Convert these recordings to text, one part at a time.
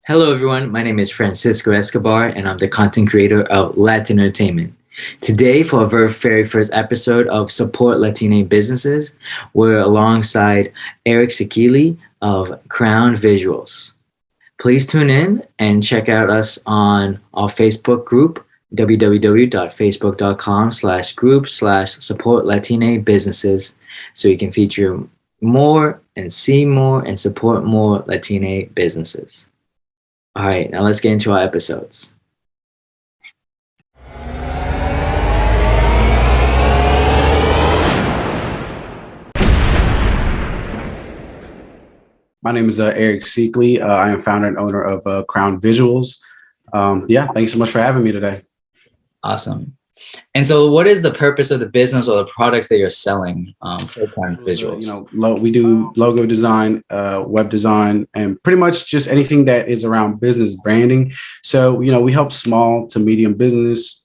Hello, everyone. My name is Francisco Escobar, and I'm the content creator of Latine Entertainment. Today, for our very first episode of Support Latine Businesses, we're alongside Eric Sekili of CrownedVisuals. Please tune in and check out us on our Facebook group, www.facebook.com/group/support Latine businesses, so you can feature more and see more and support more Latine businesses. All right, now let's get into our episodes. My name is Eric Seekley. I am founder and owner of CrownedVisuals. Thanks so much for having me today. Awesome. And so what is the purpose of the business or the products that you're selling for CrownedVisuals? We do logo design, web design, and pretty much just anything that is around business branding. So, we help small to medium business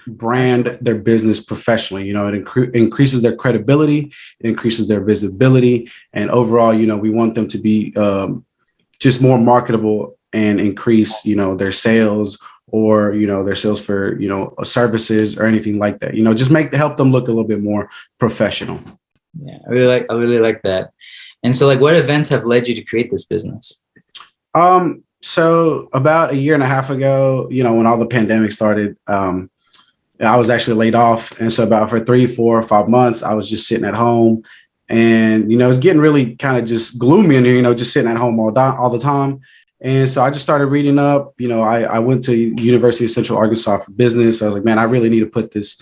brand their business professionally. It increases their credibility, it increases their visibility, and overall, we want them to be just more marketable and increase, their sales or, their sales for, services or anything like that, just help them look a little bit more professional. Yeah, I really like that. And so what events have led you to create this business? So about a year and a half ago, when all the pandemic started, I was actually laid off. And so about for 3, 4, 5 months, I was just sitting at home and, it's getting really kind of just gloomy in here, just sitting at home all the time. And so I just started reading up. I went to University of Central Arkansas for business. I was like, man, I really need to put this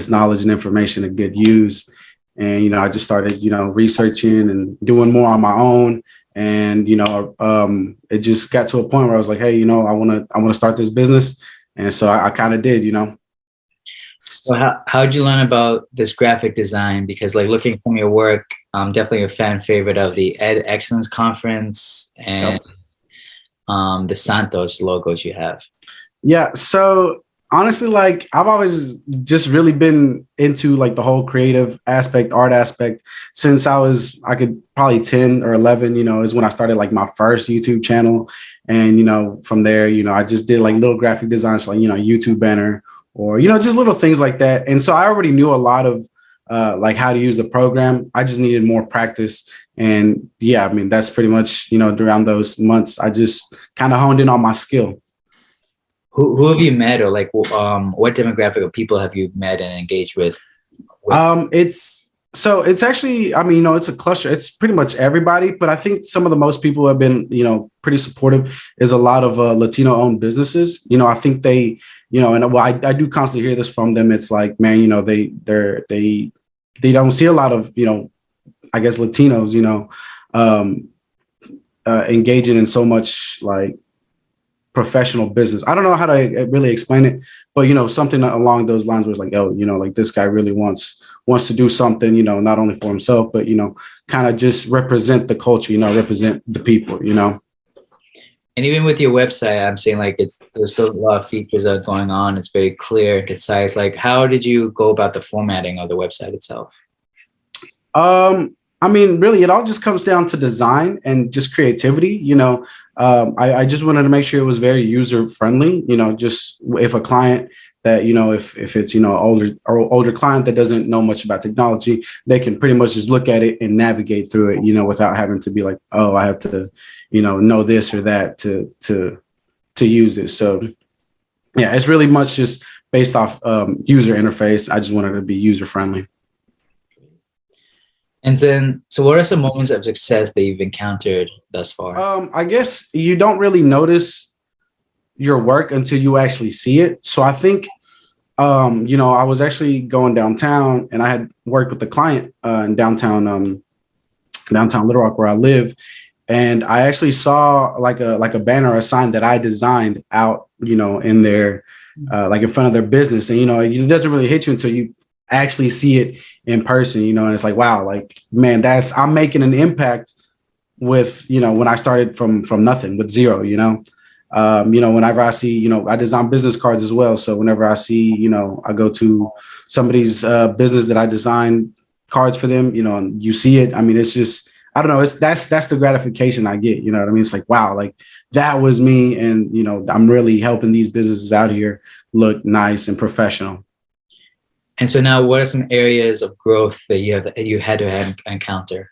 knowledge and information to good use. And, I just started, researching and doing more on my own. And, it just got to a point where I was like, hey, I want to start this business. And so I kind of did, So how did you learn about this graphic design? Because looking from your work, I'm definitely a fan favorite of the Ed Excellence Conference and the Santos logos you have. Yeah. So honestly, I've always just really been into the whole creative aspect, art aspect since I could probably 10 or 11, is when I started my first YouTube channel. And, from there, I just did little graphic designs for YouTube banner or, just little things like that. And so I already knew a lot of how to use the program. I just needed more practice. And yeah, I mean, that's pretty much, around those months, I just kind of honed in on my skill. Who have you met, or what demographic of people have you met and engaged with? It's actually, it's a cluster. It's pretty much everybody, but I think some of the most people who have been, pretty supportive is a lot of Latino owned businesses. I think they, and I do constantly hear this from them. It's like, man, they don't see a lot of, I guess Latinos, engaging in so much professional business. I don't know how to really explain it, but something along those lines where it's like, oh, this guy really wants to do something, not only for himself, but kind of just represent the culture, represent the people, And even with your website, I'm seeing there's still a lot of features that are going on. It's very clear, concise. How did you go about the formatting of the website itself? Really, it all just comes down to design and just creativity. I just wanted to make sure it was very user friendly. Just if a client that, if it's, older client that doesn't know much about technology, they can pretty much just look at it and navigate through it, without having to be like, oh, I have to, know this or that to use it. So yeah, it's really much just based off user interface. I just wanted to be user friendly. And then, so what are some moments of success that you've encountered thus far? I guess you don't really notice your work until you actually see it. So I think, I was actually going downtown and I had worked with a client in downtown Little Rock where I live. And I actually saw a banner or a sign that I designed out, in their, in front of their business. And, it doesn't really hit you until you actually see it in person, and it's like, wow, man, I'm making an impact with, when I started from nothing, with zero, whenever I see, I design business cards as well. So whenever I see, I go to somebody's business that I designed cards for them, and you see it, it's just, I don't know. That's the gratification I get. You know what I mean? It's like, wow, like that was me. And, you know, I'm really helping these businesses out here look nice and professional. And so now, what are some areas of growth that you had to have encounter?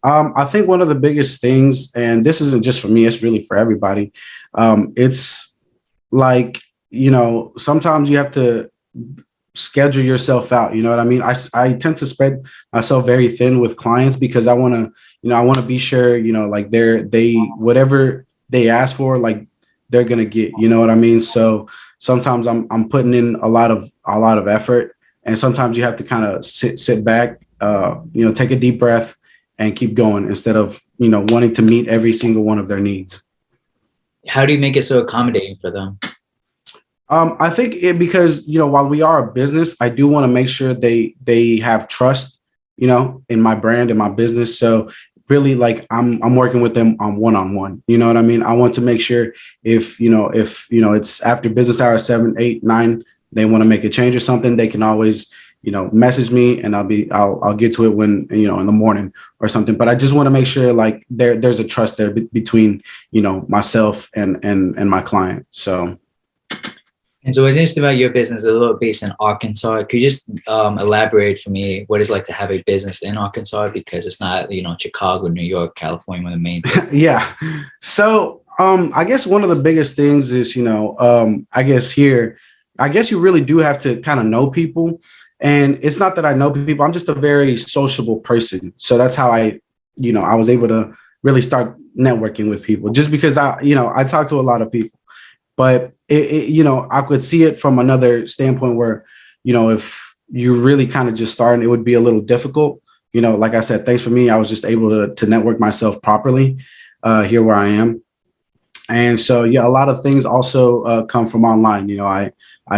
I think one of the biggest things, and this isn't just for me, it's really for everybody. It's like, you know, sometimes you have to schedule yourself out. You know what I mean? I tend to spread myself very thin with clients because I want to, you know, I want to be sure, you know, like they whatever they ask for, like they're going to get, you know what I mean? So sometimes I'm putting in a lot of effort, and sometimes you have to kind of sit back, you know, take a deep breath and keep going instead of, you know, wanting to meet every single one of their needs. How do you make it so accommodating for them? I think because, you know, while we are a business, I do want to make sure they have trust, you know, in my brand and my business. So really, like I'm working with them on one-on-one. You know what I mean? I want to make sure if you know it's after business hours 7, 8, 9, they want to make a change or something, they can always, you know, message me, and I'll get to it when, you know, in the morning or something. But I just want to make sure like there's a trust there between, you know, myself and my client. So. And so what's interesting about your business is a little based in Arkansas. Could you just elaborate for me what it's like to have a business in Arkansas? Because it's not, you know, Chicago, New York, California, one of the main things. Yeah. So I guess one of the biggest things is, you know, I guess here, I guess you really do have to kind of know people. And it's not that I know people, I'm just a very sociable person. So that's how you know, I was able to really start networking with people just because you know, I talk to a lot of people. But you know, I could see it from another standpoint where, you know, if you're really kind of just starting, it would be a little difficult. You know, like I said, thanks for me, I was just able to network myself properly here where I am. And so, yeah, a lot of things also come from online. You know, I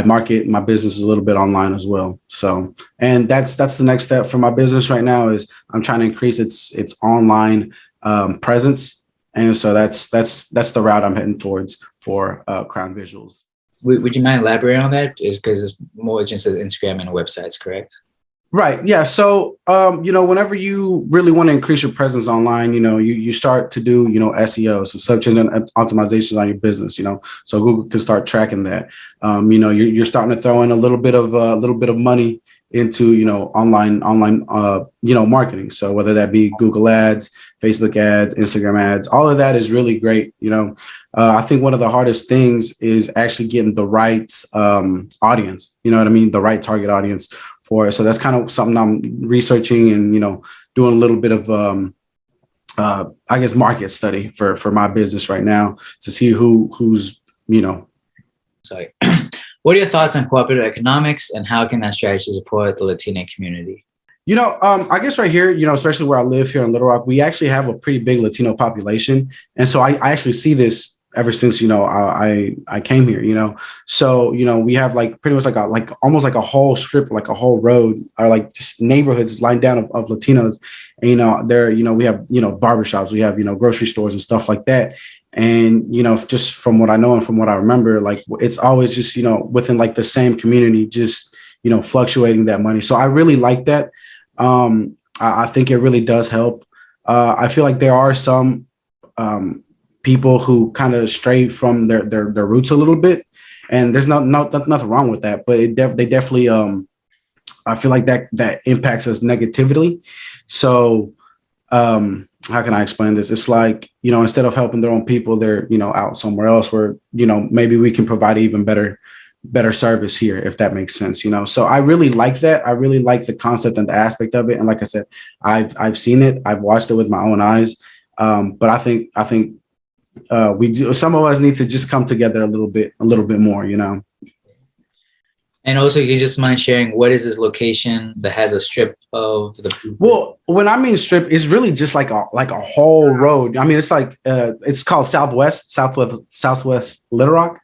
market my business a little bit online as well. So, and that's the next step for my business right now is I'm trying to increase its online presence. And so that's the route I'm heading towards for CrownedVisuals. Would you mind elaborating on that? Because it's more just an Instagram and websites, correct? Right. Yeah. So, you know, whenever you really want to increase your presence online, you know, you start to do, you know, SEO, so search engine optimizations on your business, you know, so Google can start tracking that. You know, you're starting to throw in a little bit of money into, you know, online, you know, marketing. So whether that be Google ads, Facebook ads, Instagram ads, all of that is really great. You know, I think one of the hardest things is actually getting the right audience, you know what I mean? The right target audience for it. So that's kind of something I'm researching and, you know, doing a little bit of, I guess, market study for my business right now to see who's, you know. Sorry. What are your thoughts on cooperative economics and how can that strategy support the Latino community? You know, I guess right here, you know, especially where I live here in Little Rock, we actually have a pretty big Latino population. And so I actually see this ever since, you know, I came here, you know. So, you know, we have like pretty much like almost like a whole strip, like a whole road or like just neighborhoods lined down of Latinos. And, you know, there, you know, we have, you know, barbershops, we have, you know, grocery stores and stuff like that. And, you know, just from what I know and from what I remember, like it's always just, you know, within like the same community, just, you know, fluctuating that money. So I really like that. I think it really does help. I feel like there are some people who kind of stray from their roots a little bit, and there's nothing wrong with that. But they definitely I feel like that impacts us negatively. So how can I explain this? It's like, you know, instead of helping their own people, they're, you know, out somewhere else where, you know, maybe we can provide even better service here, if that makes sense, you know. So I really like that. I really like the concept and the aspect of it. And like I said, I've seen it, I've watched it with my own eyes. But I think we do. Some of us need to just come together a little bit more, you know. And also, you just mind sharing what is this location that has a strip of the? Well, when I mean strip, it's really just like a whole road. I mean, it's like it's called Southwest Little Rock.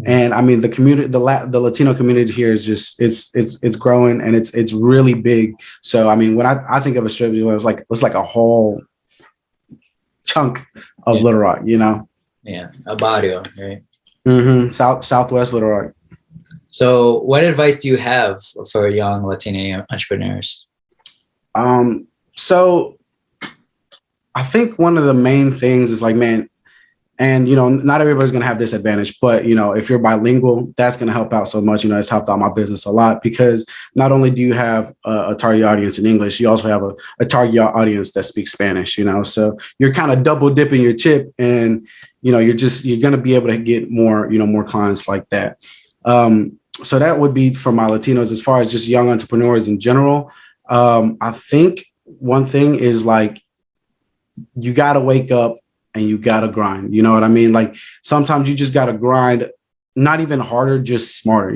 And I mean, the community, the Latino community here is just it's growing and it's really big. So I mean, when I think of a strip, it's like a whole chunk of Little Rock, you know. Yeah, a barrio, right? Mm-hmm. Southwest Little Rock. So, what advice do you have for young Latino entrepreneurs? So I think one of the main things is like, man, and, not everybody's going to have this advantage, but, if you're bilingual, that's going to help out so much. It's helped out my business a lot because not only do you have a target audience in English, you also have a target audience that speaks Spanish, so you're kind of double dipping your chip and, you're going to be able to get more, more clients like that. So that would be for my Latinos. As far as just young entrepreneurs in general, I think one thing is like, you got to wake up and you got to grind. You know what I mean? Like sometimes you just got to grind, not even harder, just smarter.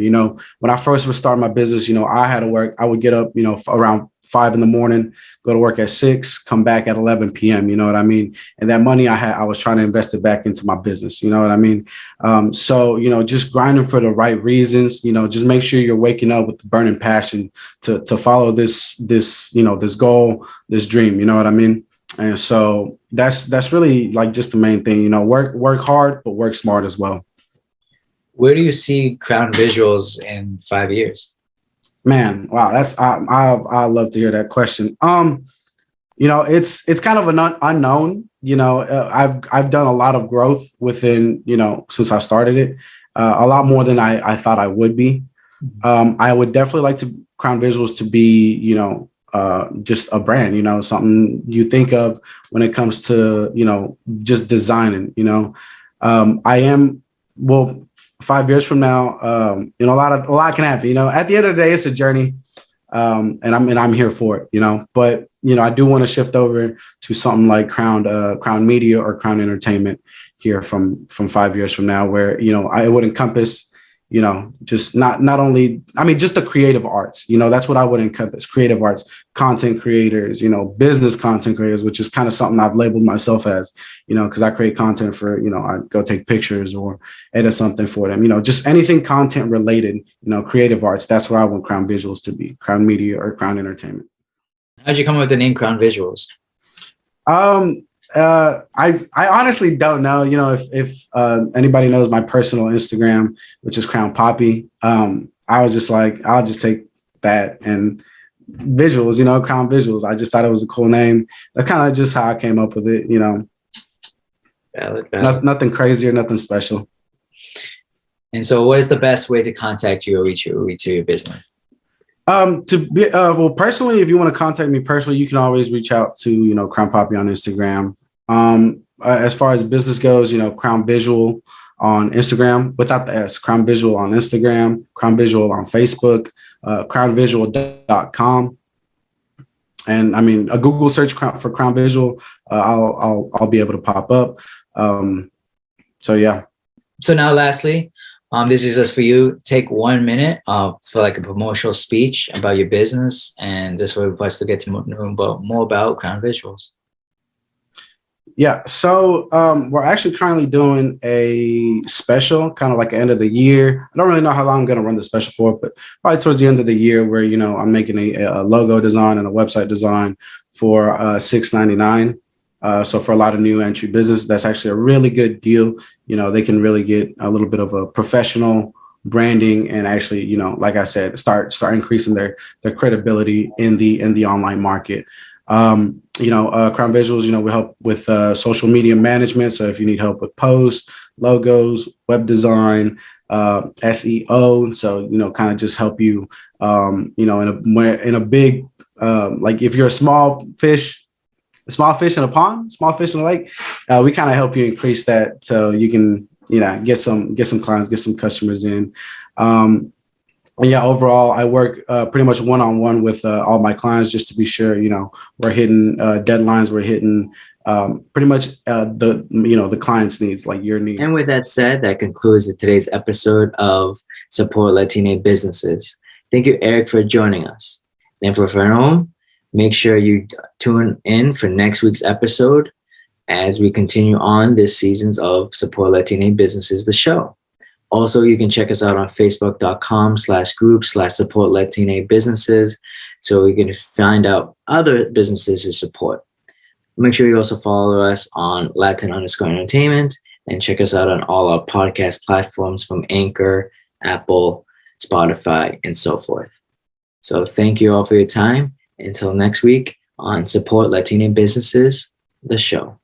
When I first was starting my business, I had to work. I would get up, around 5 a.m, go to work at 6, come back at 11 p.m. You know what I mean? And that money I was trying to invest it back into my business. You know what I mean? So, just grinding for the right reasons, just make sure you're waking up with the burning passion to follow this goal, this dream. You know what I mean? And so that's really like just the main thing, work hard, but work smart as well. Where do you see CrownedVisuals in 5 years? Man, wow, I love to hear that question. It's kind of an unknown. I've done a lot of growth within, since I started it, a lot more than I thought I would be. I would definitely like CrownedVisuals to be, just a brand, something you think of when it comes to, just designing, I am, well, 5 years from now, a lot can happen, at the end of the day, it's a journey. And I'm here for it, but, I do want to shift over to something like Crown Media or Crown Entertainment here from 5 years from now, where, I would encompass, just not only, just the creative arts, that's what I would encompass: creative arts, content creators, business content creators, which is kind of something I've labeled myself as, because I create content for, I go take pictures or edit something for them, just anything content related, creative arts. That's where I want CrownedVisuals to be, Crown Media or Crown Entertainment. How'd you come up with the name CrownedVisuals? I honestly don't know, if anybody knows my personal Instagram, which is Crown Poppy. I was just like, I'll just take that and visuals, CrownedVisuals. I just thought it was a cool name. That's kind of just how I came up with it, Valid. Nothing crazy or nothing special. And so what is the best way to contact you or reach your business? Personally, if you want to contact me personally, you can always reach out to, Crown Poppy on Instagram. As far as business goes, CrownedVisual on Instagram without the S, CrownedVisual on Instagram, CrownedVisual on Facebook, CrownedVisual.com. And a Google search for CrownedVisual, I'll be able to pop up. So yeah. So now lastly, this is just for you. Take 1 minute for like a promotional speech about your business and just for us to get to know more about CrownedVisuals. Yeah. So we're actually currently doing a special, kind of like the end of the year. I don't really know how long I'm going to run the special for, but probably towards the end of the year where, I'm making a logo design and a website design for $6.99. So for a lot of new entry business, that's actually a really good deal. They can really get a little bit of a professional branding and actually, like I said, start increasing their credibility in the online market. CrownedVisuals, we help with social media management. So if you need help with posts, logos, web design, SEO, so kind of just help you, in a big, like if you're a small fish in a pond, small fish in a lake, we kind of help you increase that so you can, get some clients, get some customers in. Yeah, overall, I work pretty much one-on-one with all my clients just to be sure, we're hitting deadlines, we're hitting pretty much the client's needs, like your needs. And with that said, that concludes today's episode of Support Latine Businesses. Thank you, Eric, for joining us. And for home, make sure you tune in for next week's episode as we continue on this season's of Support Latine Businesses, the show. Also, you can check us out on facebook.com/group/support Latine businesses so we can find out other businesses to support. Make sure you also follow us on Latin_entertainment and check us out on all our podcast platforms from Anchor, Apple, Spotify, and so forth. So thank you all for your time. Until next week on Support Latine Businesses, the show.